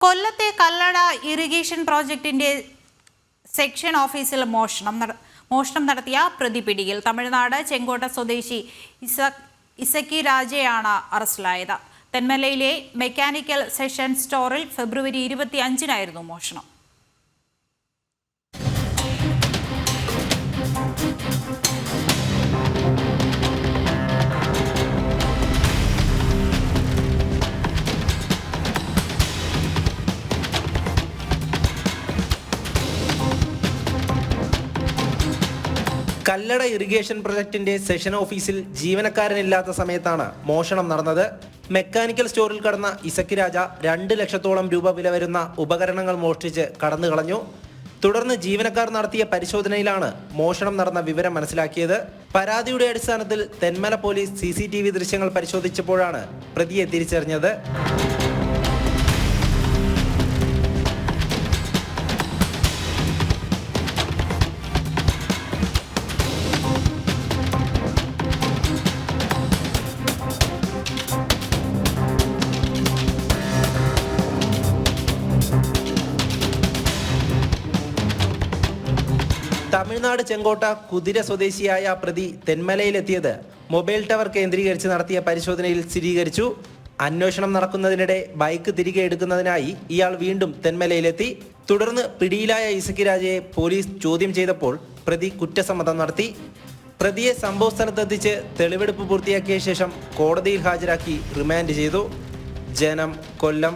കൊല്ലത്തെ കല്ലട ഇറിഗേഷൻ പ്രോജക്റ്റിന്റെ സെക്ഷൻ ഓഫീസിൽ മോഷണം നടത്തിയ പ്രതി പിടിയിൽ. തമിഴ്നാട് ചെങ്കോട്ട സ്വദേശി ഇസക്കി രാജയാണ് അറസ്റ്റിലായത്. തെന്മലയിലെ മെക്കാനിക്കൽ സെഷൻ സ്റ്റോറിൽ ഫെബ്രുവരി 25-നായിരുന്നു മോഷണം. കല്ലട ഇറിഗേഷൻ പ്രൊജക്ടിന്റെ സെഷൻ ഓഫീസിൽ ജീവനക്കാരനില്ലാത്ത സമയത്താണ് മോഷണം നടന്നത്. മെക്കാനിക്കൽ സ്റ്റോറിൽ കടന്ന ഇസക്കി രാജ 2 ലക്ഷത്തോളം രൂപ വില വരുന്ന ഉപകരണങ്ങൾ മോഷ്ടിച്ച് കടന്നു കളഞ്ഞു. തുടർന്ന് ജീവനക്കാർ നടത്തിയ പരിശോധനയിലാണ് മോഷണം നടന്ന വിവരം മനസ്സിലാക്കിയത്. പരാതിയുടെ അടിസ്ഥാനത്തിൽ തെന്മല പോലീസ് CCTV ദൃശ്യങ്ങൾ പരിശോധിച്ചപ്പോഴാണ് പ്രതിയെ തിരിച്ചറിഞ്ഞത്. തമിഴ്നാട് ചെങ്കോട്ട കുതിര സ്വദേശിയായ പ്രതി തെന്മലയിലെത്തിയത് മൊബൈൽ ടവർ കേന്ദ്രീകരിച്ച് നടത്തിയ പരിശോധനയിൽ സ്ഥിരീകരിച്ചു. അന്വേഷണം നടക്കുന്നതിനിടെ ബൈക്ക് തിരികെ എടുക്കുന്നതിനായി ഇയാൾ വീണ്ടും തെന്മലയിലെത്തി. തുടർന്ന് പിടിയിലായ ഇസക്കി രാജയെ പോലീസ് ചോദ്യം ചെയ്തപ്പോൾ പ്രതി കുറ്റസമ്മതം നടത്തി. പ്രതിയെ സംഭവ സ്ഥലത്തെത്തിച്ച് തെളിവെടുപ്പ് പൂർത്തിയാക്കിയ ശേഷം കോടതിയിൽ ഹാജരാക്കി റിമാൻഡ് ചെയ്തു. ജനം, കൊല്ലം.